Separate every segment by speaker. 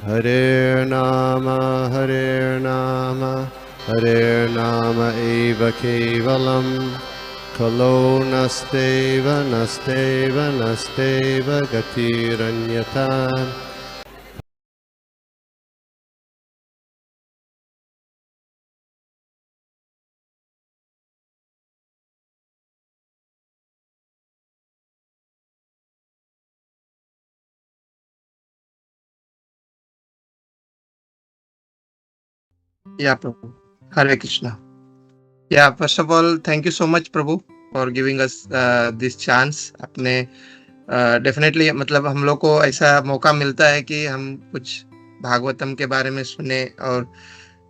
Speaker 1: Hare Nama Hare Nama eva kevalam Kalo nasteva nasteva nasteva gatiranyata.
Speaker 2: Yeah, Prabhu. Hare Krishna. Yeah, first of all, thank you so much, Prabhu, for giving us this chance. अपने definitely मतलब हम लोग को ऐसा मौका मिलता है कि हम कुछ भागवतम के बारे में सुने और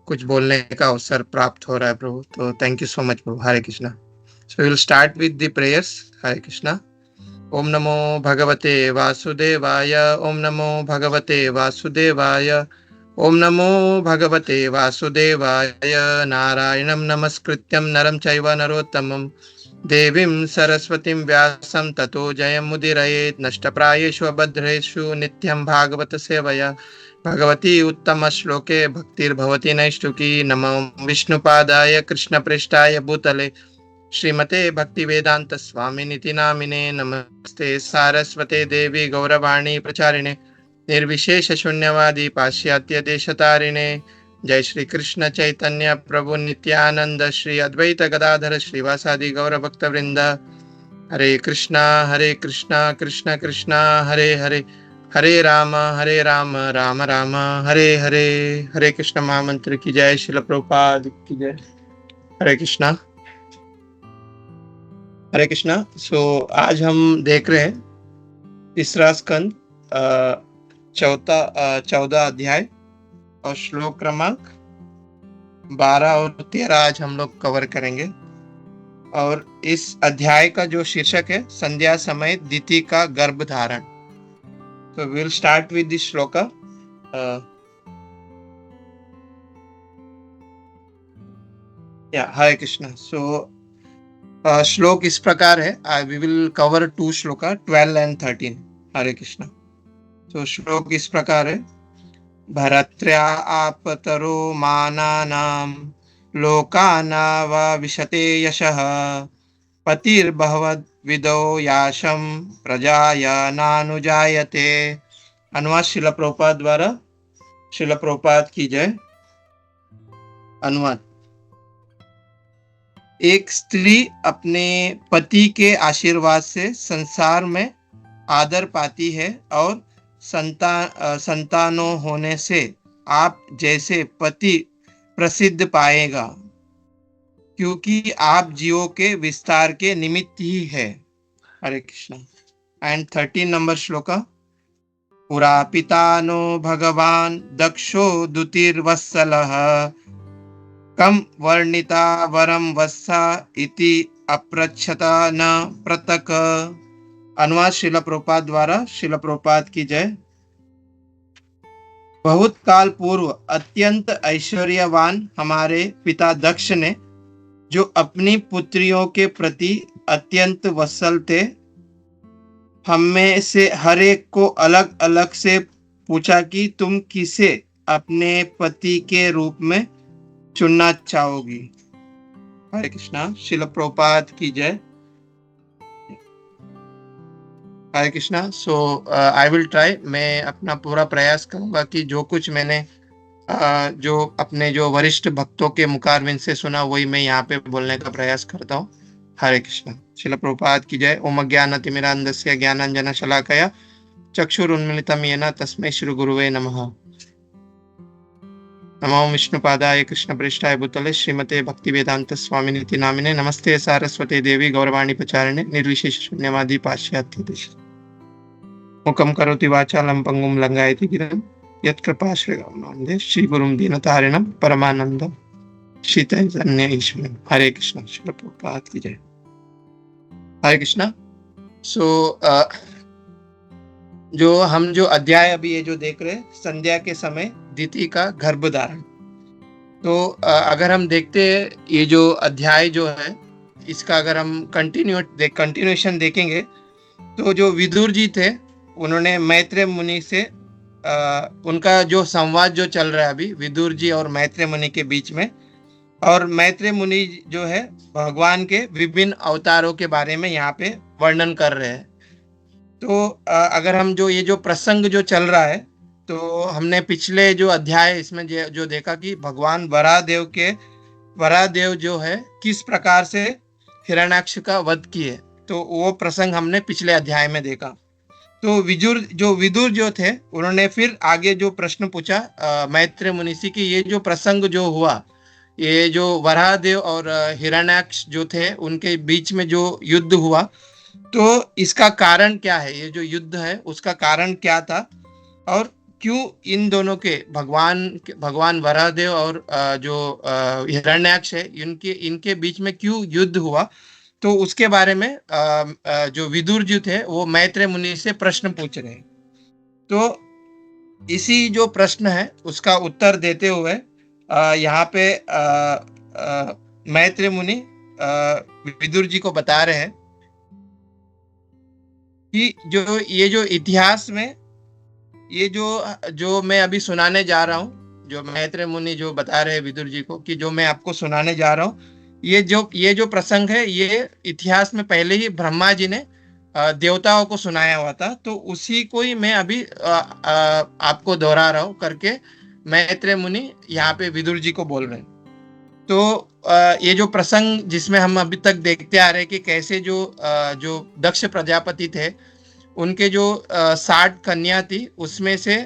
Speaker 2: कुछ बोलने का अवसर प्राप्त हो रहा है प्रभु. तो थैंक यू सो मच प्रभु. Hare Krishna. So will start with the prayers. Hare Krishna. ओम नमो भगवते वासुदेवाय. ओम नमो भगवते वासुदेवाय. ओम नमो भगवते वासुदेवाय. नारायणं नमस्कृत्यं नरं चैव नरोत्तमं देवीं सरस्वतीं व्यासं ततो जयमुदीरयेत्. नष्टप्रायेषु अभद्रेषु नित्यं भागवत सेवया भगवती उत्तम श्लोके भक्तिर्भवति नैष्ठुकी. नमो विष्णुपादाय कृष्णप्रेष्ठाय भूतले श्रीमते भक्तिवेदांत स्वामिनिति नामिने. नमस्ते सारस्वते देवी गौरवाणी प्रचारिणे निर्विशेष शून्यवादी पाश्चात्य देशतारिणे. जय श्री कृष्ण चैतन्य प्रभु नित्यानंद श्री अद्वैत गदाधर श्रीवासादि गौर भक्त वृंद. हरे कृष्णा कृष्ण कृष्ण हरे हरे हरे राम राम राम हरे हरे. हरे कृष्ण महामंत्र की जय. श्रील प्रभुपाद की जय. हरे कृष्णा. हरे कृष्णा. सो आज हम देख रहे हैं तीसरा स्कंद 14 अध्याय और श्लोक क्रमांक 12 और 13 आज हम लोग कवर करेंगे. और इस अध्याय का जो शीर्षक है संध्या समय दिति का गर्भ धारण. तो विल स्टार्ट विद दिस श्लोक. हरे कृष्णा. सो श्लोक इस प्रकार है. We will cover 2 shloka 12 and 13. Hare Krishna. तो श्लोक इस प्रकार है. भरत्र्या आपतरो मानानां लोकानाव विशते यशः पतिर्भवद्विदो याशं प्रजाय नानुजायते. अनुवाद शिल प्रभुपाद द्वारा. शिल प्रभुपाद की जय. अनुवाद. एक स्त्री अपने पति के आशीर्वाद से संसार में आदर पाती है और संतानों होने से आप जैसे पति प्रसिद्ध पाएगा, क्योंकि आप जीवों के विस्तार के निमित्त ही है. हरे कृष्णा. एंड 13 नंबर श्लोका. पुरा पितानो भगवान दक्षो दुतिर्वत्सलः कम वर्णिता वरम वत्सा इति अप्रच्छता न प्रतक. अनुवाद शिल प्रभुपाद द्वारा. शिल प्रभुपाद की जय. बहुत काल पूर्व अत्यंत ऐश्वर्यवान हमारे पिता दक्ष ने, जो अपनी पुत्रियों के प्रति अत्यंत वत्सल थे, हम में से हर एक को अलग अलग से पूछा कि तुम किसे अपने पति के रूप में चुनना चाहोगी. हरे कृष्णा. शिल प्रभुपाद की जय. हरे कृष्णा. सो आई विल ट्राई. मैं अपना पूरा प्रयास करूंगा कि जो कुछ मैंने जो अपने जो वरिष्ठ भक्तों के मुखारविंद से सुना वही मैं यहाँ पे बोलने का प्रयास करता हूँ. हरे कृष्णा. शिल प्रभुपाद की जय. ओम अज्ञानतिमिरान्धस्य ज्ञानांजन शलाकया चक्षुरुन्मीलितं येन तस्मै श्री गुरुवे नमः. नमो विष्णुपादाय कृष्णप्रेष्ठाय भूतले श्रीमते भक्तिवेदांत स्वामिनिति नामिने. नमस्ते सारस्वते देवी गौरवाणी प्रचारिणे निर्विशेष शून्यवादी पाश्चात्य देश. मुखं करोति वाचालं पंगुं लंघयति गिरिं यत्कृपाश्रयं श्री गुरुं दीनतारिणं परमानंदं चैतन्य ईश्वरं. हरे कृष्ण. श्रील प्रभुपाद की जय. हरे कृष्णा. सो जो अध्याय अभी ये जो देख रहे हैं संध्या के समय दिति का गर्भ धारण. तो अगर हम देखते हैं ये जो अध्याय जो है इसका अगर हम कंटिन्यूएशन देखेंगे तो जो विदुर जी थे उन्होंने मैत्रेय मुनि से उनका जो संवाद जो चल रहा है अभी विदुर जी और मैत्रेय मुनि के बीच में, और मैत्रेय मुनि जो है भगवान के विभिन्न अवतारों के बारे में यहाँ पे वर्णन कर रहे हैं। तो अगर हम ये जो प्रसंग जो चल रहा है, तो हमने पिछले जो अध्याय इसमें जो देखा कि भगवान वराहदेव जो है किस प्रकार से हिरण्याक्ष का वध किए, तो वो प्रसंग हमने पिछले अध्याय में देखा। तो विदुर जो थे उन्होंने फिर आगे जो प्रश्न पूछा मैत्रेय मुनि से कि ये जो प्रसंग जो हुआ, ये जो वराहदेव और हिरण्याक्ष जो थे उनके बीच में जो युद्ध हुआ, तो इसका कारण क्या है, ये जो युद्ध है उसका कारण क्या था, और क्यों इन दोनों के भगवान वराहदेव और जो हिरण्याक्ष है इनके बीच में क्यों युद्ध हुआ, तो उसके बारे में जो विदुर जी थे वो मैत्रेय मुनि से प्रश्न पूछ रहे हैं। तो इसी जो प्रश्न है उसका उत्तर देते हुए यहाँ पे मैत्रेय मुनि विदुर जी को बता रहे हैं कि ये जो इतिहास में ये जो मैं अभी सुनाने जा रहा हूँ, जो मैत्रेय मुनि जो बता रहे हैं विदुर जी को कि जो मैं आपको सुनाने जा रहा हूँ, ये जो प्रसंग है ये इतिहास में पहले ही ब्रह्मा जी ने देवताओं को सुनाया हुआ था, तो उसी को ही मैं अभी आपको दोहरा रहा हूँ करके मैत्रेय मुनि यहाँ पे विदुर जी को बोल रहे हैं। तो ये जो प्रसंग जिसमें हम अभी तक देखते आ रहे हैं कि कैसे जो दक्ष प्रजापति थे उनके जो 60 कन्या थी, उसमें से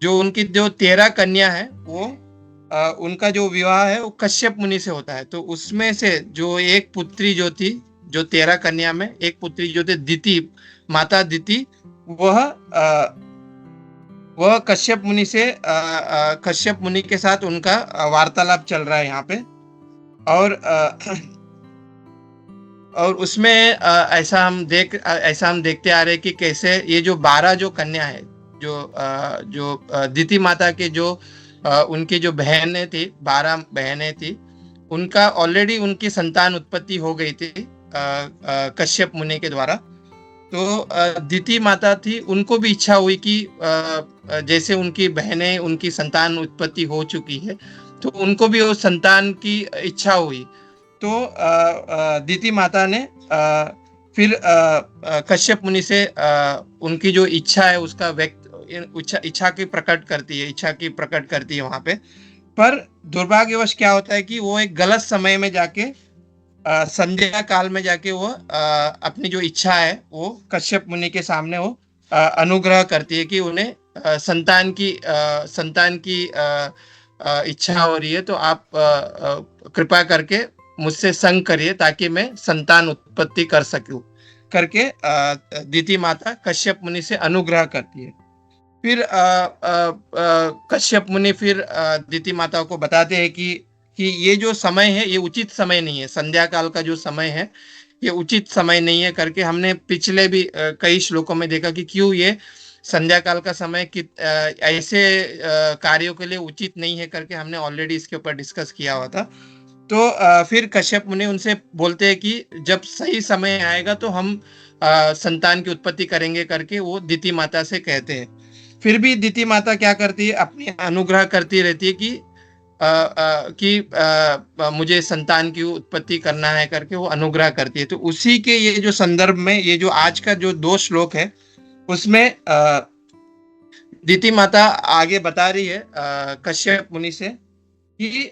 Speaker 2: जो उनकी जो 13 कन्या है वो उनका जो विवाह है वो कश्यप मुनि से होता है। तो उसमें से जो एक पुत्री जो थी, जो 13 कन्या में एक पुत्री जो थी दिति, माता दिति, वह कश्यप मुनि से कश्यप मुनि के साथ उनका वार्तालाप चल रहा है यहाँ पे। और उसमें ऐसा हम देखते आ रहे कि कैसे ये जो 12 जो कन्या है, जो दिति माता के जो उनकी जो बहनें थी, 12 बहनें थी, उनका ऑलरेडी उनकी संतान उत्पत्ति हो गई थी कश्यप मुनि के द्वारा। तो दिति माता थी, उनको भी इच्छा हुई कि जैसे उनकी बहनें उनकी संतान उत्पत्ति हो चुकी है तो उनको भी उस संतान की इच्छा हुई। तो दिति माता ने फिर कश्यप मुनि से उनकी जो इच्छा है उसका इच्छा की प्रकट करती है वहां पे। पर दुर्भाग्यवश क्या होता है कि वो एक गलत समय में जाके संध्या काल में जाके वो अपनी जो इच्छा है वो कश्यप मुनि के सामने वो अनुग्रह करती है कि उन्हें संतान की इच्छा हो रही है, तो आप कृपा करके मुझसे संग करिए ताकि मैं संतान उत्पत्ति कर सकूं करके दिति माता कश्यप मुनि से अनुग्रह करती है। फिर कश्यप मुनि फिर दिति माता को बताते हैं कि ये जो समय है ये उचित समय नहीं है, संध्या काल का जो समय है ये उचित समय नहीं है करके हमने पिछले भी कई श्लोकों में देखा कि क्यों ये संध्या काल का समय ऐसे कार्यों के लिए उचित नहीं है करके हमने ऑलरेडी इसके ऊपर डिस्कस किया हुआ था। तो फिर कश्यप मुनि उनसे बोलते हैं कि जब सही समय आएगा तो हम संतान की उत्पत्ति करेंगे करके वो दिति माता से कहते हैं। फिर भी दिति माता क्या करती है, अपनी अनुग्रह करती रहती है कि मुझे संतान की उत्पत्ति करना है करके वो अनुग्रह करती है। तो उसी के ये जो संदर्भ में ये जो आज का जो 2 श्लोक है उसमें दिति माता आगे बता रही है कश्यप मुनि से कि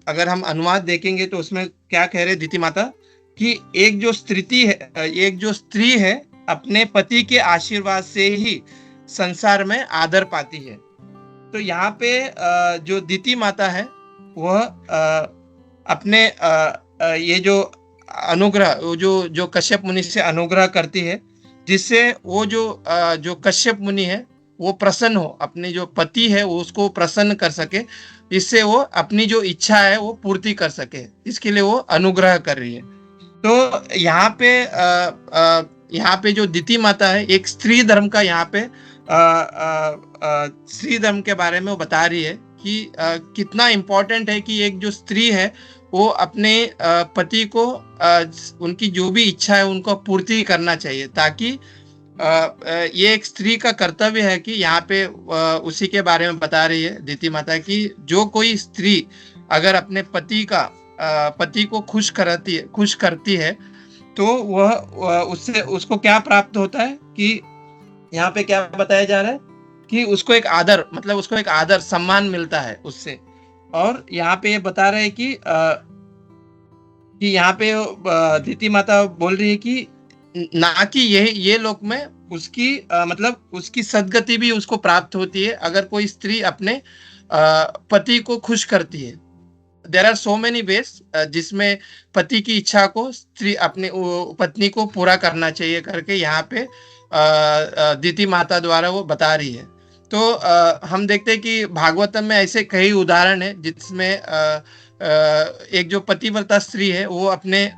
Speaker 2: अगर हम अनुवाद देखेंगे तो उसमें क्या कह रहे दिति माता कि एक जो स्त्री है अपने पति के आशीर्वाद से ही संसार में आदर पाती है। तो यहाँ पे जो दिति माता है वह अपने ये जो अनुग्रह जो कश्यप मुनि से अनुग्रह करती है, जिससे वो जो कश्यप मुनि है वो प्रसन्न हो, अपने जो पति है वो उसको प्रसन्न कर सके, इससे वो अपनी जो इच्छा है वो पूर्ति कर सके, इसके लिए वो अनुग्रह कर रही है। तो यहाँ पे जो दिति माता है एक स्त्री धर्म का यहाँ पे स्त्री धर्म के बारे में वो बता रही है कि कितना इम्पोर्टेंट है कि एक जो स्त्री है वो अपने पति को उनकी जो भी इच्छा है उनको पूर्ति करना चाहिए, ताकि ये एक स्त्री का कर्तव्य है कि यहाँ पे उसी के बारे में बता रही है दीति माता की जो कोई स्त्री अगर अपने पति को खुश करती है तो वह उससे उसको क्या प्राप्त होता है कि यहाँ पे क्या बताया जा रहा है कि उसको एक आदर सम्मान मिलता है उससे। और यहाँ पे ये बता रहे हैं कि यहाँ पे दीति माता बोल रही है कि ना कि ये लोक में उसकी उसकी सदगति भी उसको प्राप्त होती है अगर कोई स्त्री अपने पति को खुश करती है। There are so many ways जिसमें पति की इच्छा को स्त्री अपने पत्नी को पूरा करना चाहिए करके यहाँ पे दीति माता द्वारा वो बता रही है। तो हम देखते हैं कि भागवतम में ऐसे कई उदाहरण है जिसमें एक जो पतिव्रता स्त्री है वो अपने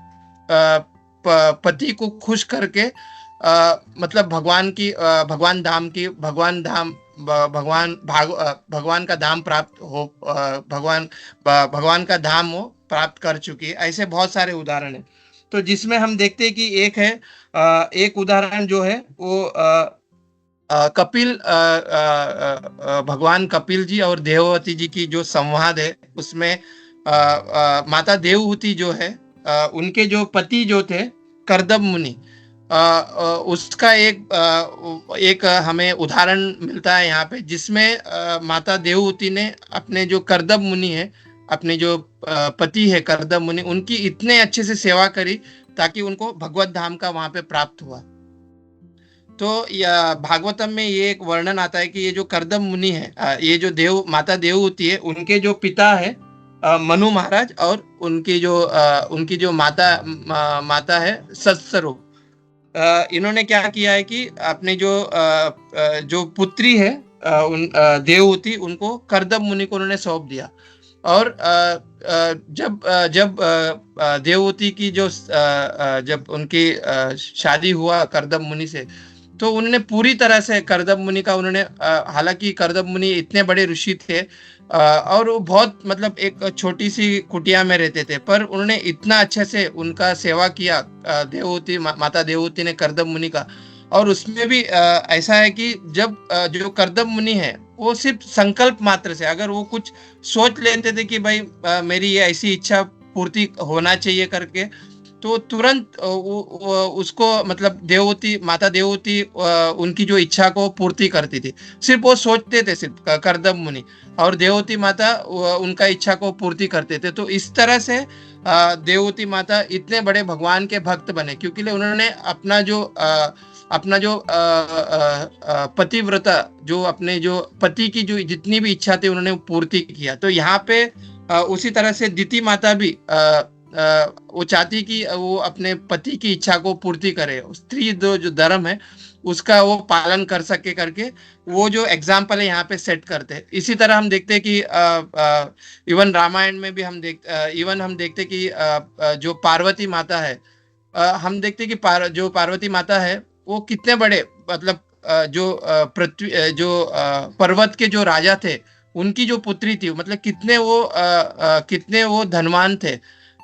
Speaker 2: पति को खुश करके भगवान का धाम प्राप्त हो भगवान का धाम वो प्राप्त कर चुकी है। ऐसे बहुत सारे उदाहरण है। तो जिसमें हम देखते हैं कि एक उदाहरण जो है वो भगवान कपिल जी और देववती जी की जो संवाद है उसमें माता देवहूति जो है उनके जो पति जो थे कर्दम मुनि उसका एक हमें उदाहरण मिलता है यहाँ पे जिसमें माता देवहूति ने अपने जो कर्दम मुनि है अपने जो पति है कर्दम मुनि उनकी इतने अच्छे से सेवा करी ताकि उनको भगवत धाम का वहां पे प्राप्त हुआ। तो भागवतम में ये एक वर्णन आता है कि ये जो कर्दम मुनि है ये जो माता देवहूति है उनके जो पिता है मनु महाराज और उनकी जो माता है सत्सरो इन्होंने क्या किया है कि अपने जो पुत्री है देवहूति उनको कर्दम मुनि को उन्होंने सौंप दिया। और जब देवहूति की जब उनकी शादी हुआ कर्दम मुनि से तो उन्होंने पूरी तरह से कर्दम मुनि का हालांकि कर्दम मुनि इतने बड़े ऋषि थे और वो बहुत एक छोटी सी कुटिया में रहते थे पर उन्होंने इतना अच्छे से उनका सेवा किया माता देवहूति ने कर्दम मुनि का। और उसमें भी ऐसा है कि जब जो कर्दम मुनि है वो सिर्फ संकल्प मात्र से अगर वो कुछ सोच लेते थे कि भाई मेरी ये ऐसी इच्छा पूर्ति होना चाहिए करके तो तुरंत उसको माता देवहूति उनकी जो इच्छा को पूर्ति करती थी। सिर्फ वो सोचते थे सिर्फ कर्दम मुनि और देवहूति माता उनका इच्छा को पूर्ति करते थे। तो इस तरह से देवहूति माता इतने बड़े भगवान के भक्त बने क्योंकि उन्होंने अपना जो पतिव्रता जो अपने जो पति की जो जितनी भी इच्छा थी उन्होंने पूर्ति किया। तो यहाँ पे उसी तरह से दीति माता भी वो चाहती कि वो अपने पति की इच्छा को पूर्ति करे स्त्री जो धर्म है उसका वो पालन कर सके करके वो जो एग्जाम्पल है यहाँ पे सेट करते हैं। इसी तरह हम देखते हैं कि इवन रामायण में भी हम देखते हैं कि जो पार्वती माता है हम देखते हैं कि जो पार्वती माता है वो कितने बड़े जो पृथ्वी जो पर्वत के जो राजा थे उनकी जो पुत्री थी कितने वो धनवान थे।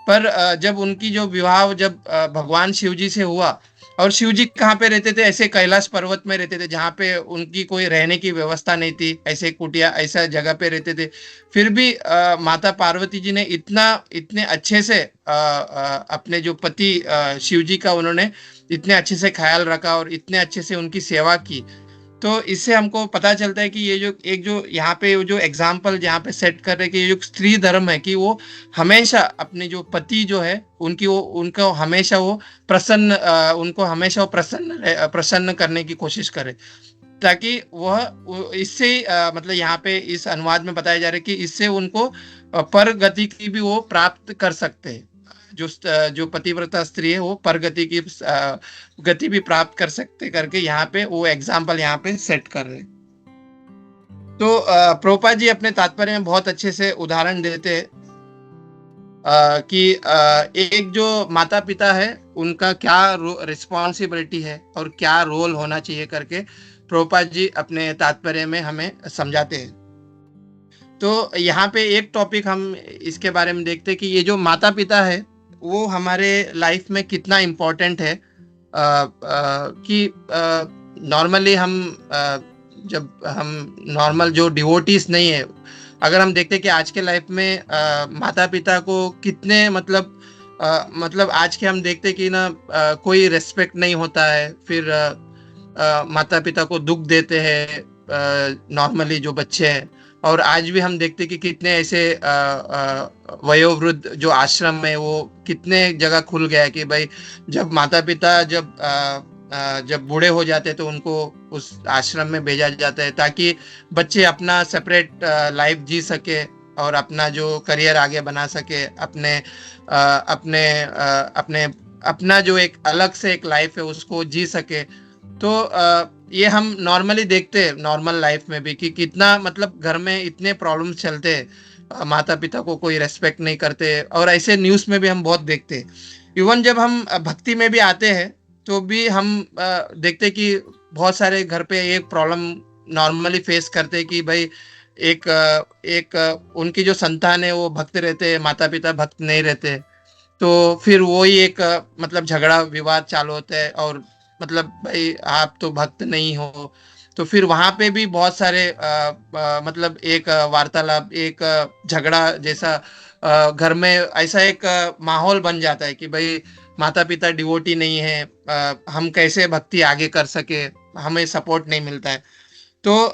Speaker 2: पर जब उनकी जो विवाह जब भगवान शिव जी से हुआ और शिव जी कहाँ पे रहते थे ऐसे कैलाश पर्वत में रहते थे जहाँ पे उनकी कोई रहने की व्यवस्था नहीं थी ऐसे कुटिया ऐसा जगह पे रहते थे। फिर भी माता पार्वती जी ने इतने अच्छे से अपने जो पति शिव जी का उन्होंने इतने अच्छे से ख्याल रखा और इतने अच्छे से उनकी सेवा की। तो इससे हमको पता चलता है कि ये जो यहाँ पे जो एग्जाम्पल जहाँ पे सेट कर रहे हैं कि ये जो स्त्री धर्म है कि वो हमेशा अपने जो पति जो है उनको हमेशा वो प्रसन्न करने की कोशिश करे ताकि वह इससे यहाँ पे इस अनुवाद में बताया जा रहा है कि इससे उनको परगति की भी वो प्राप्त कर सकते हैं। जो पतिव्रता स्त्री है वो परगति की गति भी प्राप्त कर सकते करके यहाँ पे वो एग्जाम्पल यहाँ पे सेट कर रहे। तो प्रभुपाद जी अपने तात्पर्य में बहुत अच्छे से उदाहरण देते हैं कि एक जो माता पिता है उनका क्या रिस्पॉन्सिबिलिटी है और क्या रोल होना चाहिए करके प्रभुपाद जी अपने तात्पर्य में हमें समझाते हैं। तो यहाँ पे एक टॉपिक हम इसके बारे में देखते हैं कि ये जो माता पिता है वो हमारे लाइफ में कितना इम्पोर्टेंट है कि नॉर्मली हम जब हम नॉर्मल जो डिवोटीज नहीं है, अगर हम देखते हैं कि आज के लाइफ में माता पिता को कितने मतलब आज के हम देखते कि ना कोई रेस्पेक्ट नहीं होता है, फिर माता पिता को दुख देते हैं नॉर्मली जो बच्चे हैं। और आज भी हम देखते कि कितने ऐसे वयोवृद्ध जो आश्रम है वो कितने जगह खुल गया है कि भाई जब माता पिता जब बूढ़े हो जाते हैं तो उनको उस आश्रम में भेजा जाता है ताकि बच्चे अपना सेपरेट लाइफ जी सके और अपना जो करियर आगे बना सके, अपने अपने अपने अपना जो एक अलग से एक लाइफ है उसको जी सके। तो ये हम नॉर्मली देखते हैं नॉर्मल लाइफ में भी कि कितना मतलब घर में इतने प्रॉब्लम्स चलते हैं, माता पिता को कोई रेस्पेक्ट नहीं करते, और ऐसे न्यूज़ में भी हम बहुत देखते हैं। इवन जब हम भक्ति में भी आते हैं तो भी हम देखते कि बहुत सारे घर पे एक प्रॉब्लम नॉर्मली फेस करते हैं कि भाई एक उनकी जो संतान है वो भक्त रहते हैं, माता पिता भक्त नहीं रहते, तो फिर वही एक मतलब झगड़ा विवाद चालू होता है और मतलब भाई आप तो भक्त नहीं हो। तो फिर वहां पे भी बहुत सारे मतलब एक वार्तालाप, एक झगड़ा जैसा घर में ऐसा एक माहौल बन जाता है कि भाई माता पिता डिवोटी नहीं है, हम कैसे भक्ति आगे कर सके, हमें सपोर्ट नहीं मिलता है। तो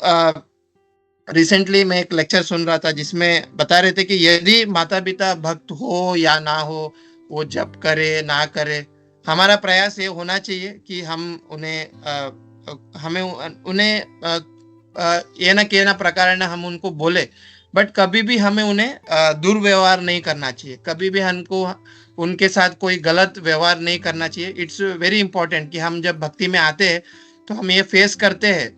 Speaker 2: रिसेंटली मैं एक लेक्चर सुन रहा था जिसमें बता रहे थे कि यदि माता पिता भक्त हो या ना हो, वो जप करे ना करे, हमारा प्रयास ये होना चाहिए कि हम हमें उन्हें ये ना के ना प्रकार हम उनको बोले, बट कभी भी हमें उन्हें दुर्व्यवहार नहीं करना चाहिए, कभी भी हमको उनके साथ कोई गलत व्यवहार नहीं करना चाहिए। इट्स वेरी इंपॉर्टेंट कि हम जब भक्ति में आते हैं तो हम ये फेस करते हैं,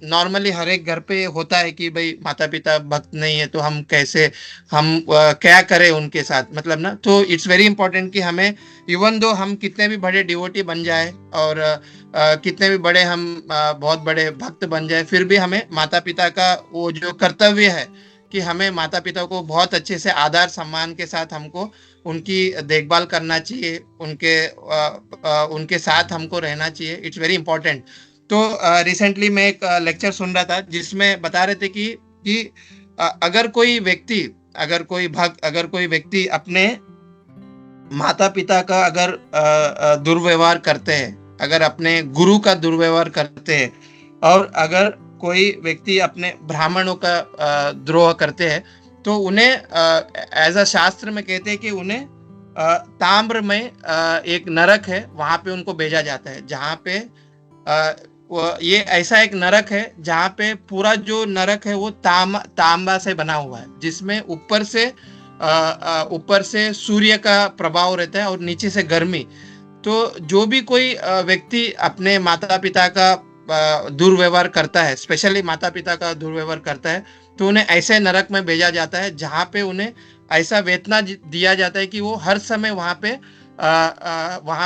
Speaker 2: नॉर्मली हर एक घर पे होता है कि भाई माता पिता भक्त नहीं है तो हम कैसे क्या करें उनके साथ, मतलब ना। तो इट्स वेरी इंपॉर्टेंट कि हमें इवन दो हम कितने भी बड़े डिवोटी बन जाए और कितने भी बड़े हम बहुत बड़े भक्त बन जाए, फिर भी हमें माता पिता का वो जो कर्तव्य है कि हमें माता पिता को बहुत अच्छे से आदर सम्मान के साथ हमको उनकी देखभाल करना चाहिए, उनके साथ हमको रहना चाहिए। It's very important. तो रिसेंटली मैं एक लेक्चर सुन रहा था जिसमें बता रहे थे कि अगर कोई व्यक्ति अपने माता पिता का अगर दुर्व्यवहार करते हैं, अगर अपने गुरु का दुर्व्यवहार करते हैं, और अगर कोई व्यक्ति अपने ब्राह्मणों का द्रोह करते हैं, तो उन्हें एज अ शास्त्र में कहते हैं कि उन्हें ताम्र में एक नरक है, वहां पे उनको भेजा जाता है, जहाँ पे ये ऐसा एक नरक है जहाँ पे पूरा जो नरक है वो तांबा से बना हुआ है, जिसमें ऊपर से सूर्य का प्रभाव रहता है और नीचे से गर्मी। तो जो भी कोई व्यक्ति अपने माता पिता का दुर्व्यवहार करता है, स्पेशली माता पिता का दुर्व्यवहार करता है, तो उन्हें ऐसे नरक में भेजा जाता है जहाँ पे उन्हें ऐसा वेतना दिया जाता है कि वो हर समय वहाँ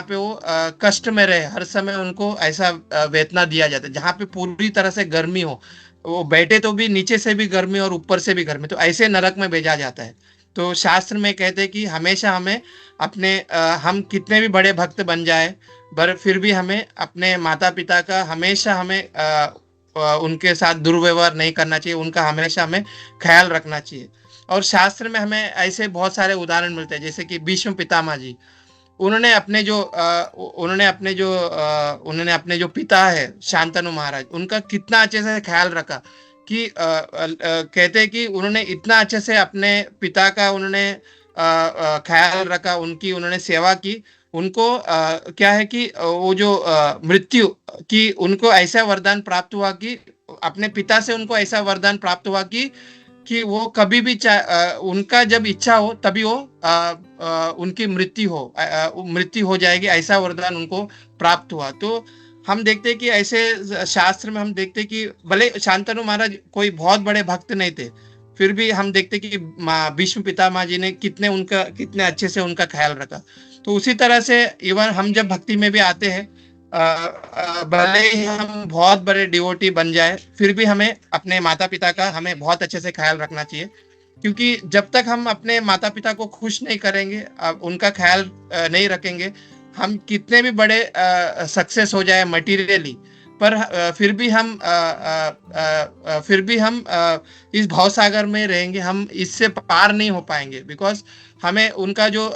Speaker 2: पे वो कष्ट में रहे, हर समय उनको ऐसा वेतना दिया जाता है जहाँ पे पूरी तरह से गर्मी हो, वो बैठे तो भी नीचे से भी गर्मी और ऊपर से भी गर्मी, तो ऐसे नरक में भेजा जाता है। तो शास्त्र में कहते हैं कि हमेशा हमें हम कितने भी बड़े भक्त बन जाए पर फिर भी हमें अपने माता पिता का हमेशा उनके साथ दुर्व्यवहार नहीं करना चाहिए, उनका हमेशा हमें ख्याल रखना चाहिए। और शास्त्र में हमें ऐसे बहुत सारे उदाहरण मिलते हैं, जैसे कि भीष्म पितामह जी, उन्होंने अपने जो पिता है शांतनु महाराज, उनका कितना अच्छे से ख्याल रखा कि कहते हैं कि उन्होंने इतना अच्छे से अपने पिता का ख्याल रखा, उन्होंने सेवा की। उनको क्या है कि वो जो मृत्यु की उनको ऐसा वरदान प्राप्त हुआ कि अपने पिता से उनको ऐसा वरदान प्राप्त हुआ कि वो कभी भी उनका जब इच्छा हो तभी वो उनकी मृत्यु हो जाएगी, ऐसा वरदान उनको प्राप्त हुआ। तो हम देखते हैं कि ऐसे शास्त्र में हम देखते हैं कि भले शांतनु महाराज कोई बहुत बड़े भक्त नहीं थे, फिर भी हम देखते कि भीष्म पितामह जी ने कितने अच्छे से उनका ख्याल रखा। तो उसी तरह से इवन हम जब भक्ति में भी आते हैं, भले ही हम बहुत बड़े डिवोटी बन जाए, फिर भी हमें अपने माता पिता का हमें बहुत अच्छे से ख्याल रखना चाहिए, क्योंकि जब तक हम अपने माता पिता को खुश नहीं करेंगे, उनका ख्याल नहीं रखेंगे, हम कितने भी बड़े सक्सेस हो जाए मटीरियली, पर फिर भी हम इस भवसागर में रहेंगे, हम इससे पार नहीं हो पाएंगे, बिकॉज हमें उनका जो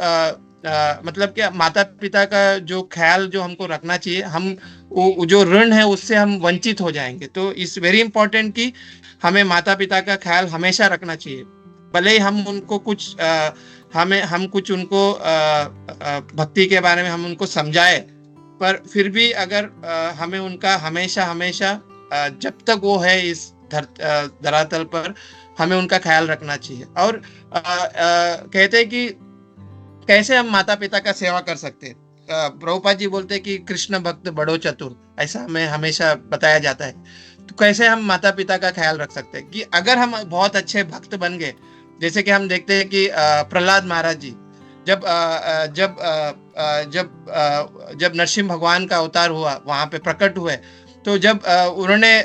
Speaker 2: मतलब क्या माता पिता का जो ख्याल जो हमको रखना चाहिए, हम वो जो ऋण है उससे हम वंचित हो जाएंगे। तो इट्स वेरी इंपॉर्टेंट कि हमें माता पिता का ख्याल हमेशा रखना चाहिए। भले ही हम उनको कुछ हम कुछ उनको भक्ति के बारे में हम उनको समझाए, पर फिर भी अगर हमें उनका हमेशा हमेशा जब तक वो है इस धरातल पर, हमें उनका ख्याल रखना चाहिए। और कहते हैं कि कैसे हम माता पिता का सेवा कर सकते हैं। प्रभुपाद जी बोलते हैं कि कृष्ण भक्त बड़ो चतुर, ऐसा हमें हमेशा बताया जाता है। तो कैसे हम माता पिता का ख्याल रख सकते हैं कि अगर हम बहुत अच्छे भक्त बन गए, जैसे कि हम देखते हैं कि प्रहलाद महाराज जी जब जब नरसिंह भगवान का अवतार हुआ, वहां पे प्रकट हुए, तो जब उन्होंने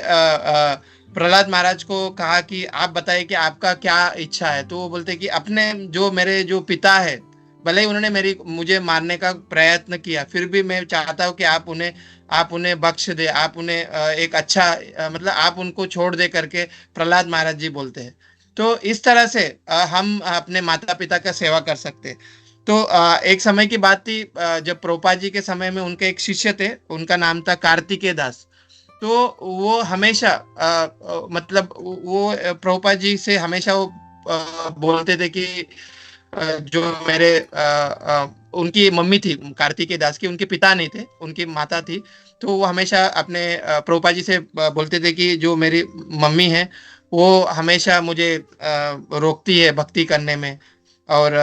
Speaker 2: प्रहलाद महाराज को कहा कि आप बताइए कि आपका क्या इच्छा है, तो वो बोलते कि अपने जो मेरे जो पिता है, भले ही उन्होंने मुझे मारने का प्रयत्न किया, फिर भी मैं चाहता हूँ कि आप उन्हें बख्श दे, आप उन्हें एक अच्छा मतलब आप उनको छोड़ दे करके प्रहलाद महाराज जी बोलते हैं। तो इस तरह से हम अपने माता पिता का सेवा कर सकते हैं। तो एक समय की बात थी, जब प्रभुपाद जी के समय में उनके एक शिष्य थे, उनका नाम था कार्तिकेय दास। तो वो हमेशा मतलब वो प्रभुपाद जी से हमेशा वो बोलते थे कि जो मेरे उनकी मम्मी थी कार्तिकेय दास की, उनके पिता नहीं थे, उनकी माता थी। तो वो हमेशा अपने प्रभुपाद जी से बोलते थे कि जो मेरी मम्मी है वो हमेशा मुझे रोकती है भक्ति करने में, और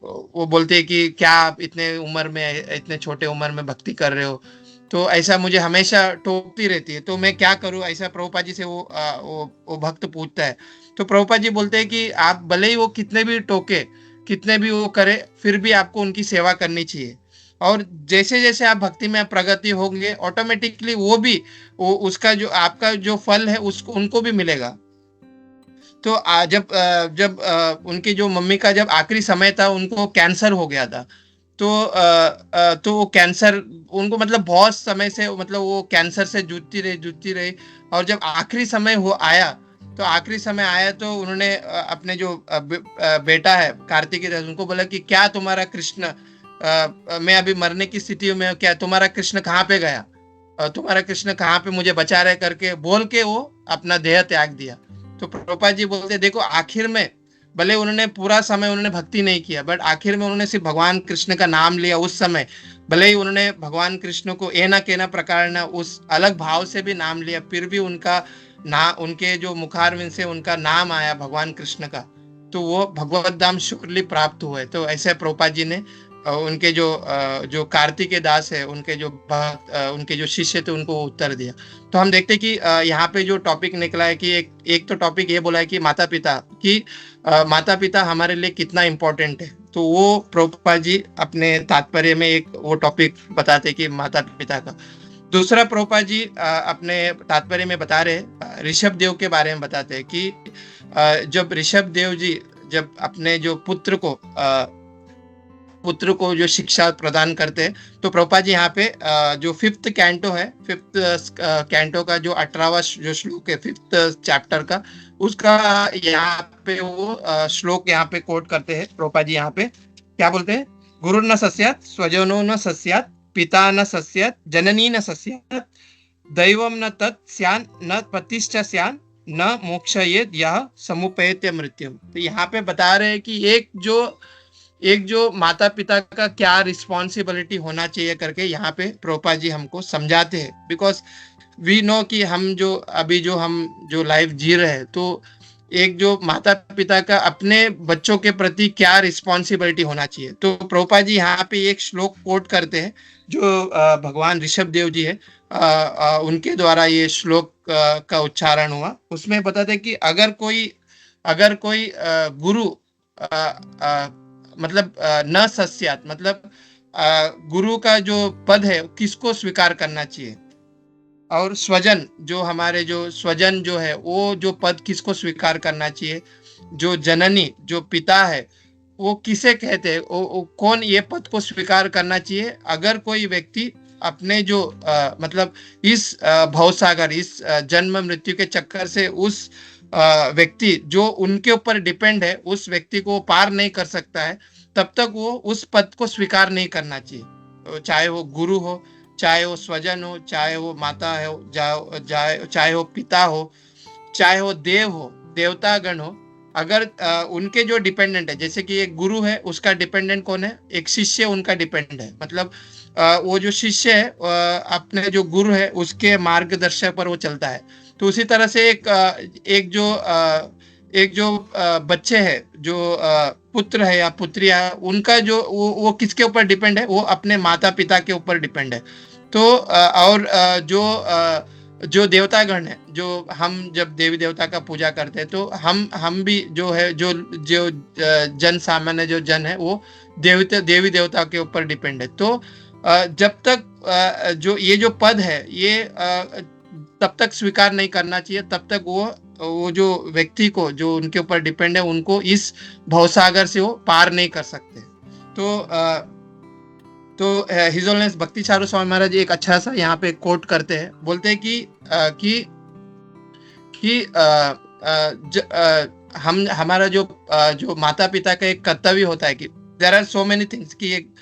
Speaker 2: वो बोलते हैं कि क्या आप इतने उम्र में, इतने छोटे उम्र में भक्ति कर रहे हो, तो ऐसा मुझे हमेशा टोकती रहती है, तो मैं क्या करूं, ऐसा प्रभुपाद जी से वो भक्त पूछता है। तो प्रभुपाद जी बोलते हैं कि आप भले ही वो कितने भी टोके, कितने भी वो करे, फिर भी आपको उनकी सेवा करनी चाहिए। और जैसे जैसे आप भक्ति में प्रगति होंगे, ऑटोमेटिकली वो उसका जो आपका जो फल है उसको उनको भी मिलेगा। तो जब उनकी जो मम्मी का जब आखिरी समय था, उनको कैंसर हो गया था। तो वो कैंसर उनको मतलब बहुत समय से, मतलब वो कैंसर से जूझती रही। और जब आखिरी समय आया तो उन्होंने अपने जो बेटा है कार्तिकेय दास, उनको बोला कि क्या तुम्हारा कृष्ण, मैं अभी मरने की स्थिति में, क्या तुम्हारा कृष्ण कहाँ पे गया, तुम्हारा कृष्ण कहाँ पे मुझे बचा रहे करके बोल के वो अपना देह त्याग दिया। तो प्रभुपाद जी बोलते देखो, आखिर में भले उन्होंने पूरा समय उन्होंने भक्ति नहीं किया, बट आखिर में उन्होंने सिर्फ भगवान कृष्ण का नाम लिया उस समय। भले ही उन्होंने भगवान कृष्ण को एना केना प्रकार ना उस अलग भाव से भी नाम लिया, फिर भी उनके जो मुखारविंद से उनका नाम आया भगवान कृष्ण का, तो वो भगवत धाम शुक्ली प्राप्त हुए। तो ऐसे प्रभुपाद जी ने उनके जो कार्तिकेय दास है, उनके जो भक्त, उनके जो शिष्य थे, उनको उत्तर दिया। तो हम देखते कि यहाँ पे जो टॉपिक निकला है कि एक तो टॉपिक ये बोला है कि माता पिता हमारे लिए कितना इम्पोर्टेंट है। तो वो प्रभुपाद जी अपने तात्पर्य में एक वो टॉपिक बताते कि माता पिता का। दूसरा प्रभुपाद जी अपने तात्पर्य में बता रहे ऋषभ देव के बारे में बताते हैं कि जब ऋषभ देव जी जब अपने जो पुत्र को जो शिक्षा प्रदान करते हैं, तो प्रभुपाद जी यहाँ पे जो फिफ्थ कैंटो का जो 18वां जो श्लोक है, फिफ्थ चैप्टर का, उसका यहाँ पे वो श्लोक यहाँ पे कोट करते हैं। प्रभुपाद जी यहाँ पे क्या बोलते हैं, गुरु न सस्यात्, स्वजनो न सस्यात्, पिता न सस्यात्, जननी न सस्यात्, दैवम न तत् स्यान्, न पतिश्च स्यान्, न मोक्षयेत् यः समुपैत्य मृत्युम। तो यहाँ पे बता रहे हैं कि एक जो माता पिता का क्या रिस्पॉन्सिबिलिटी होना चाहिए करके यहाँ पे प्रभुपाद जी हमको समझाते हैं। बिकॉज वी नो कि हम जो लाइफ जी रहे हैं, तो एक जो माता पिता का अपने बच्चों के प्रति क्या रिस्पॉन्सिबिलिटी होना चाहिए। तो प्रभुपाद जी यहाँ पे एक श्लोक कोट करते हैं जो भगवान ऋषभ देव जी है, उनके द्वारा ये श्लोक का उच्चारण हुआ। उसमें बताते हैं कि अगर कोई गुरु मतलब न सस्यात, मतलब गुरु का जो पद है किसको स्वीकार करना चाहिए, और स्वजन जो हमारे जो स्वजन जो है वो जो पद किसको स्वीकार करना चाहिए, जो जननी जो पिता है वो किसे कहते हैं, कौन ये पद को स्वीकार करना चाहिए। अगर कोई व्यक्ति अपने जो मतलब इस भवसागर, इस जन्म मृत्यु के चक्कर से उस व्यक्ति जो उनके ऊपर डिपेंड है, उस व्यक्ति को पार नहीं कर सकता है, तब तक वो उस पद को स्वीकार नहीं करना चाहिए। चाहे वो गुरु हो, चाहे वो स्वजन हो, चाहे वो माता हो, चाहे वो पिता हो, चाहे वो देव हो, देवतागण हो। अगर उनके जो डिपेंडेंट है, जैसे कि एक गुरु है, उसका डिपेंडेंट कौन है? एक शिष्य उनका डिपेंडेंट है। मतलब वो जो शिष्य है अपने जो गुरु है उसके मार्गदर्शक पर वो चलता है। तो उसी तरह से एक जो बच्चे है, जो पुत्र है या पुत्रिया, उनका जो वो किसके ऊपर डिपेंड है? वो अपने माता पिता के ऊपर डिपेंड है। तो और जो देवतागण है, जो हम जब देवी देवता का पूजा करते हैं, तो हम भी जो है, जो जो जन सामान्य जो जन है, वो देवी देवता के ऊपर डिपेंड है। तो जब तक जो ये जो पद है, ये तब तक स्वीकार नहीं करना चाहिए, तब तक वो जो व्यक्ति को, जो उनके ऊपर डिपेंड है, उनको इस भवसागर से वो पार नहीं कर सकते। तो हिज होलीनेस भक्ति चारू स्वामी महाराज एक अच्छा सा यहाँ पे कोट करते हैं। बोलते हैं कि हमारा जो माता पिता का एक कर्तव्य होता है कि there are so many things, कि एक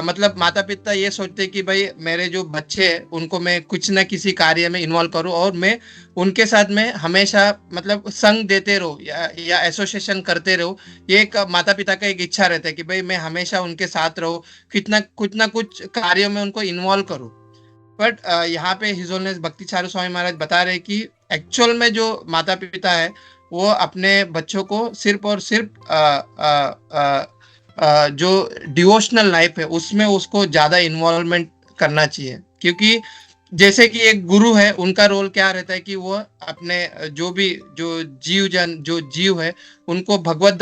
Speaker 2: मतलब माता पिता ये सोचते हैं कि भाई मेरे जो बच्चे हैं उनको मैं कुछ ना किसी कार्य में इन्वॉल्व करूं, और मैं उनके साथ में हमेशा मतलब संग देते रहूं या एसोसिएशन करते रहूं। ये एक माता पिता का एक इच्छा रहता है कि भाई मैं हमेशा उनके साथ रहूं, कुछ ना कुछ कार्यों में उनको इन्वॉल्व करूं। बट यहाँ पे हिज होलीनेस भक्ति चारू स्वामी महाराज बता रहे कि एक्चुअल में जो माता पिता है, वो अपने बच्चों को सिर्फ और सिर्फ जो डिवोशनल लाइफ है उसमें उसको ज्यादा इन्वॉल्वमेंट करना चाहिए। क्योंकि जैसे कि एक गुरु है, उनका रोल क्या रहता है कि वो अपने जो जीव है, उनको भगवत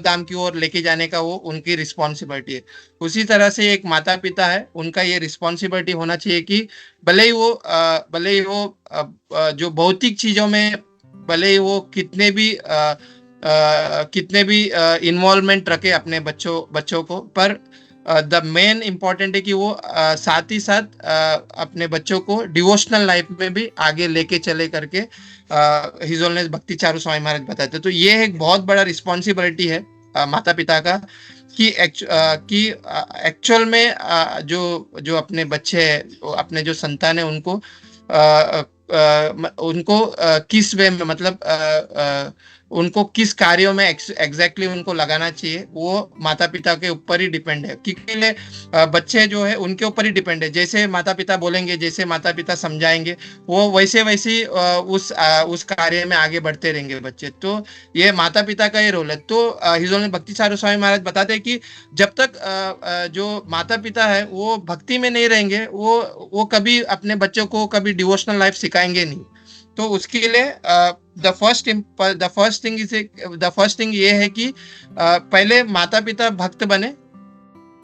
Speaker 2: धाम की ओर लेके जाने का वो उनकी रिस्पॉन्सिबिलिटी है। उसी तरह से एक माता पिता है, उनका ये रिस्पॉन्सिबिलिटी होना चाहिए कि भले ही वो जो भौतिक चीजों में भले ही वो कितने भी इन्वॉल्वमेंट रखे अपने बच्चों को, पर द मेन इम्पोर्टेंट है कि वो साथ ही साथ अपने बच्चों को डिवोशनल लाइफ में भी आगे लेके चले करके हिज होलीनेस भक्ति चारू स्वामी महाराज बताते। तो ये एक बहुत बड़ा रिस्पॉन्सिबिलिटी है माता पिता का, कि एक्चुअल में जो अपने बच्चे हैं, अपने जो संतान है, उनको किस वे में, मतलब उनको किस कार्यों में एग्जैक्टली उनको लगाना चाहिए, वो माता पिता के ऊपर ही डिपेंड है। क्योंकि बच्चे जो है उनके ऊपर ही डिपेंड है। जैसे माता पिता बोलेंगे, जैसे माता पिता समझाएंगे, वो वैसे उस कार्य में आगे बढ़ते रहेंगे बच्चे। तो ये माता पिता का ही रोल है। तो हिज होलीनेस भक्ति चारू स्वामी महाराज बताते हैं कि जब तक जो माता पिता है वो भक्ति में नहीं रहेंगे, वो कभी अपने बच्चों को कभी डिवोशनल लाइफ सिखाएंगे नहीं। तो उसके लिए द फर्स्ट थिंग ये है कि पहले माता पिता भक्त बने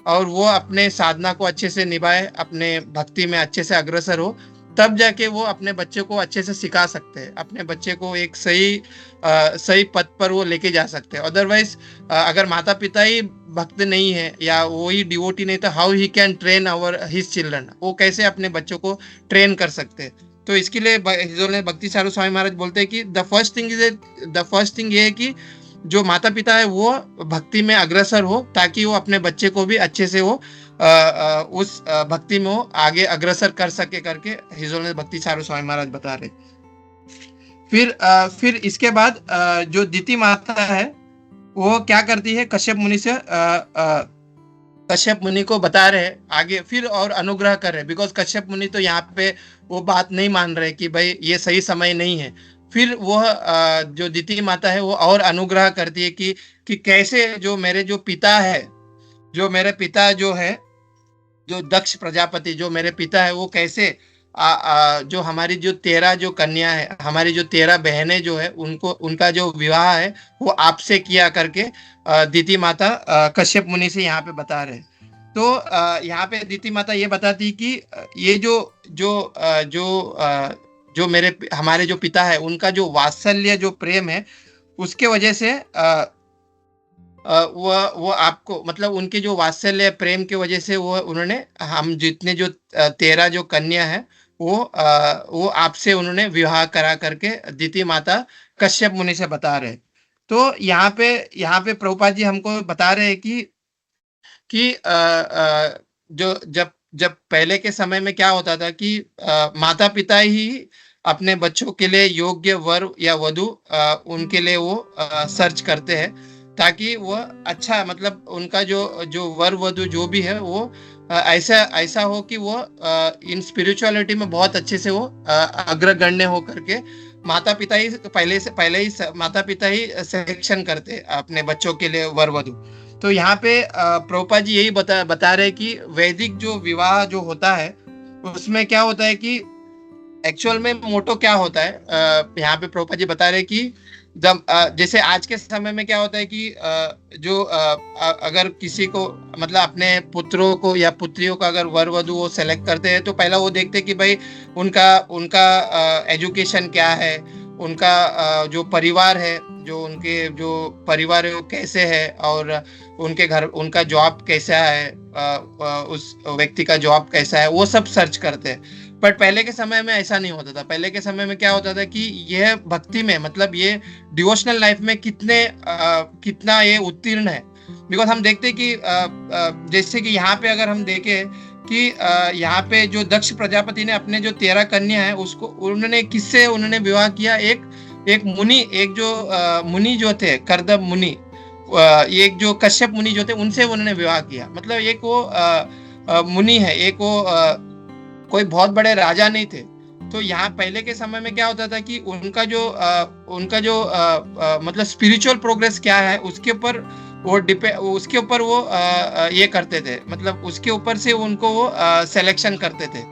Speaker 2: और वो अपने साधना को अच्छे से निभाए, अपने भक्ति में अच्छे से अग्रसर हो, तब जाके वो अपने बच्चे को अच्छे से सिखा सकते हैं, अपने बच्चे को एक सही पथ पर वो लेके जा सकते हैं। अदरवाइज अगर माता पिता ही भक्त नहीं है या वो ही डिवोटी नहीं, तो how he can train his children, वो कैसे अपने बच्चों को ट्रेन कर सकते हैं। तो इसके लिए हिज होलीनेस भक्ति चारू स्वामी महाराज बोलते हैं कि द फर्स्ट थिंग ये है कि जो माता पिता है वो भक्ति में अग्रसर हो, ताकि वो अपने बच्चे को भी अच्छे से वो उस भक्ति में वो आगे अग्रसर कर सके करके हिज होलीनेस भक्ति चारू स्वामी महाराज बता रहे। फिर इसके बाद जो दिति माता है वो क्या करती है, कश्यप मुनि को बता रहे आगे, फिर और अनुग्रह कर रहे, बिकॉज कश्यप मुनि तो यहाँ पे वो बात नहीं मान रहे कि भाई ये सही समय नहीं है। फिर वह जो दिति माता है वो और अनुग्रह करती है कि कैसे जो मेरे पिता जो है, जो दक्ष प्रजापति, जो मेरे पिता है, वो कैसे जो हमारी जो 13 जो कन्या है, हमारी जो 13 बहनें जो है, उनका जो विवाह है वो आपसे किया करके दिति माता कश्यप मुनि से यहाँ पे बता रहे। तो यहाँ पे दिति माता ये बताती कि ये जो हमारे जो पिता है, उनका जो वात्सल्य, जो प्रेम है, उसके वजह से वो आपको मतलब उनके जो वात्सल्य प्रेम की वजह से वो उन्होंने हम जितने जो 13 जो कन्या है वो आपसे उन्होंने विवाह करा करके दिति माता कश्यप मुनि से बता रहे। तो यहाँ पे प्रभुपाद जी हमको बता रहे हैं कि जो जब जब पहले के समय में क्या होता था कि माता पिता ही अपने बच्चों के लिए योग्य वर या वधु उनके लिए वो सर्च करते हैं, ताकि वो अच्छा मतलब उनका जो जो वर वधु जो भी है वो ऐसा ऐसा हो कि वो इन स्पिरिचुअलिटी में बहुत अच्छे से वो अग्रगण्य हो करके माता पिता ही पहले ही माता पिता ही सिलेक्शन करते हैं अपने बच्चों के लिए वर वधु। तो यहाँ पे प्रभुपाद जी यही बता रहे कि वैदिक जो विवाह जो होता है उसमें क्या होता है कि एक्चुअल में मोटो क्या होता है, यहाँ पे प्रभुपाद जी बता रहे कि जब जैसे आज के समय में क्या होता है कि जो अगर किसी को मतलब अपने पुत्रों को या पुत्रियों का अगर वर वधु वो सेलेक्ट करते हैं तो पहला वो देखते हैं कि भाई उनका उनका एजुकेशन क्या है, उनका जो परिवार है, जो उनके जो परिवार है वो कैसे है, और उनके घर उनका जॉब कैसा है, उस व्यक्ति का जॉब कैसा है, वो सब सर्च करते हैं। बट पहले के समय में ऐसा नहीं होता था। पहले के समय में क्या होता था कि यह भक्ति में मतलब ये डिवोशनल लाइफ में कितना ये उत्तीर्ण है। बिकॉज हम देखते कि जैसे कि यहाँ पे अगर हम देखें कि यहाँ पे जो दक्ष प्रजापति ने अपने जो 13 कन्या है उसको उन्होंने किससे उन्होंने विवाह किया, एक मुनि, एक जो मुनि जो थे करदम मुनि, एक जो कश्यप मुनि जो थे उनसे उन्होंने विवाह किया। मतलब एक वो मुनि है, एक वो कोई बहुत बड़े राजा नहीं थे। तो यहाँ पहले के समय में क्या होता था कि उनका जो मतलब स्पिरिचुअल प्रोग्रेस क्या है उसके ऊपर वो ये करते थे, मतलब उसके ऊपर से उनको वो सिलेक्शन करते थे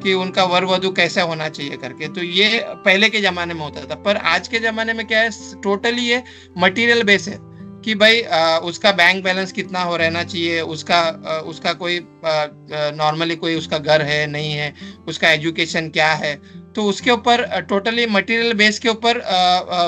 Speaker 2: कि उनका वर वधु कैसा होना चाहिए करके। तो ये पहले के जमाने में होता था। पर आज के जमाने में क्या है, टोटली ये मटेरियल बेस है कि भाई उसका बैंक बैलेंस कितना हो रहना चाहिए, उसका कोई नॉर्मली कोई उसका घर है नहीं है, उसका एजुकेशन क्या है। तो उसके ऊपर टोटली मटेरियल बेस के ऊपर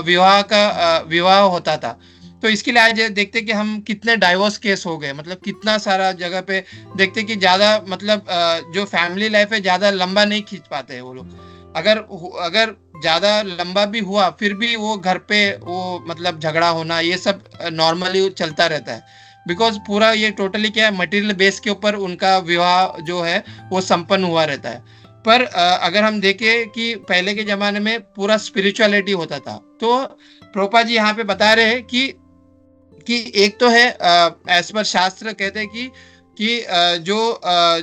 Speaker 2: विवाह होता था। तो इसके लिए आज देखते कि हम कितने डाइवोर्स केस हो गए, मतलब कितना सारा जगह पे देखते कि ज्यादा मतलब जो फैमिली लाइफ है ज्यादा लंबा नहीं खींच पाते हैं वो लोग। अगर ज्यादा लंबा भी हुआ फिर भी वो घर पे वो मतलब झगड़ा होना ये सब नॉर्मली चलता रहता है। बिकॉज पूरा ये टोटली क्या है, मटेरियल बेस के ऊपर उनका विवाह जो है वो संपन्न हुआ रहता है। पर अगर हम देखें कि पहले के जमाने में पूरा स्पिरिचुअलिटी होता था। तो प्रोपा जी यहाँ पे बता रहे हैं कि एक तो है एज पर शास्त्र कहते हैं कि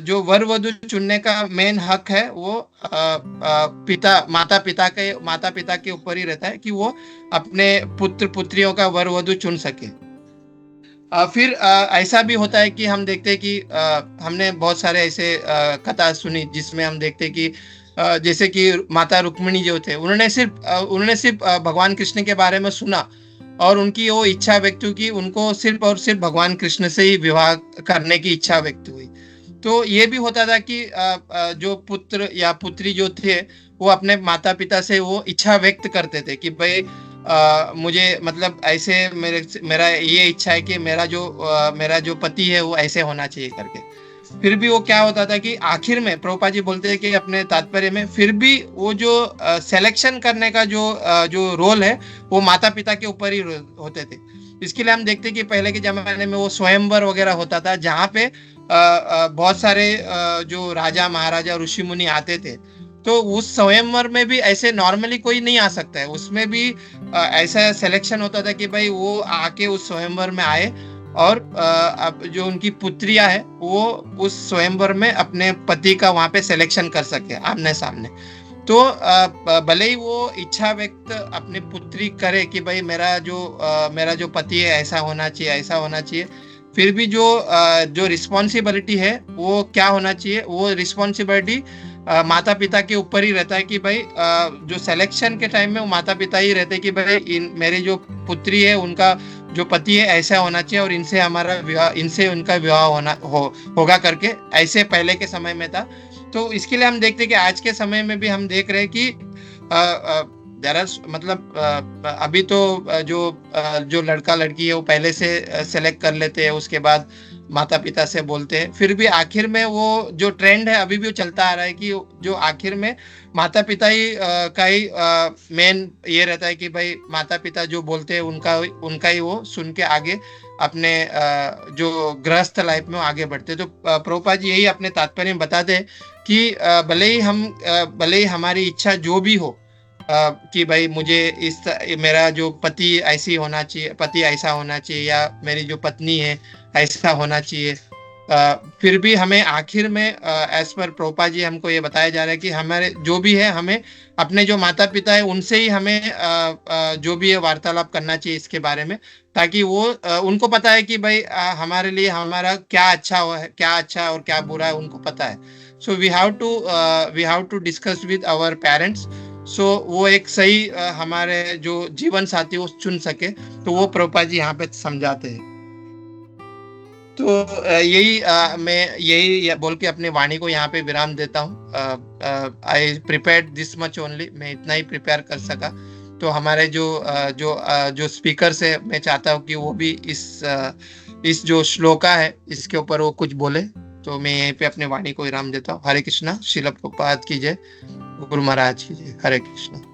Speaker 2: जो वर वधु चुनने का मेन हक है वो माता पिता के ऊपर ही रहता है कि वो अपने पुत्र पुत्रियों का वर वधु चुन सके। फिर ऐसा भी होता है कि हम देखते हैं कि हमने बहुत सारे ऐसे कथा सुनी जिसमें हम देखते हैं कि जैसे कि माता रुक्मिणी जो थे उन्होंने सिर्फ भगवान कृष्ण के बारे में सुना और उनकी वो इच्छा व्यक्त हुई कि उनको सिर्फ और सिर्फ भगवान कृष्ण से ही विवाह करने की इच्छा व्यक्त हुई। तो ये भी होता था कि जो पुत्र या पुत्री जो थे वो अपने माता पिता से वो इच्छा व्यक्त करते थे कि भाई मुझे मतलब ऐसे मेरा ये इच्छा है कि मेरा जो पति है वो ऐसे होना चाहिए करके। फिर भी वो क्या होता था कि आखिर में प्रभुपाद जी बोलते हैं कि अपने तात्पर्य में फिर भी वो जो सिलेक्शन करने का जो रोल है वो माता पिता के ऊपर ही होते थे। इसके लिए हम देखते हैं कि पहले के जमाने में वो स्वयंवर वगैरह होता था जहाँ पे बहुत सारे जो राजा महाराजा ऋषि मुनि आते थे। तो उस स्वयंवर में भी ऐसे नॉर्मली कोई नहीं आ सकता है, उसमें भी ऐसा सिलेक्शन होता था कि भाई वो आके उस स्वयंवर में आए और जो उनकी पुत्रियां है वो उस स्वयंवर में अपने पति का वहां पे सिलेक्शन कर सके आमने सामने। तो भले ही वो इच्छा व्यक्त अपनी पुत्री करे कि भाई मेरा जो पति है ऐसा होना चाहिए, फिर भी जो रिस्पॉन्सिबिलिटी है वो क्या होना चाहिए, वो रिस्पॉन्सिबिलिटी माता पिता के ऊपर ही रहता है कि भाई जो सिलेक्शन के टाइम में वो माता पिता ही रहते हैं कि भाई मेरी जो पुत्री है उनका जो पति है ऐसा होना चाहिए और इनसे उनका विवाह होगा करके, ऐसे पहले के समय में था। तो इसके लिए हम देखते हैं कि आज के समय में भी हम देख रहे हैं कि देयर आर मतलब अभी तो जो लड़का लड़की है वो पहले से सेलेक्ट कर लेते हैं, उसके बाद माता पिता से बोलते हैं, फिर भी आखिर में वो जो ट्रेंड है अभी भी वो चलता आ रहा है कि जो आखिर में माता पिता ही का ही मेन ये रहता है कि भाई माता पिता जो बोलते हैं उनका ही वो सुन के आगे अपने जो गृहस्थ लाइफ में वो आगे बढ़ते हैं। तो प्रभुपाद जी यही अपने तात्पर्य में बताते हैं कि भले ही हमारी इच्छा जो भी हो, कि भाई मुझे मेरा जो पति ऐसी होना चाहिए, पति ऐसा होना चाहिए, या मेरी जो पत्नी है ऐसा होना चाहिए, फिर भी हमें आखिर में एज पर प्रभुपाद जी हमको ये बताया जा रहा है कि हमारे जो भी है हमें अपने जो माता पिता है उनसे ही हमें जो भी है वार्तालाप करना चाहिए इसके बारे में, ताकि वो उनको पता है कि भाई हमारे लिए हमारा क्या अच्छा हुआ है, क्या अच्छा है और क्या बुरा है उनको पता है। So we have to discuss with our parents, so वो एक सही हमारे जो जीवन साथी वो चुन सके, तो वो प्रभुपाद जी यहाँ पे समझाते हैं। तो मैं यही बोल के अपनी वाणी को यहाँ पे विराम देता हूँ। आई प्रिपेयर्ड दिस मच ओनली, मैं इतना ही प्रिपेयर कर सका। तो हमारे जो स्पीकर्स है, मैं चाहता हूँ कि वो भी इस जो श्लोका है इसके ऊपर वो कुछ बोले। तो मैं यहीं पे अपने वाणी को विराम देता हूँ। हरे कृष्णा। श्रील प्रभुपाद की जय। गुरु महाराज की जय। हरे कृष्णा।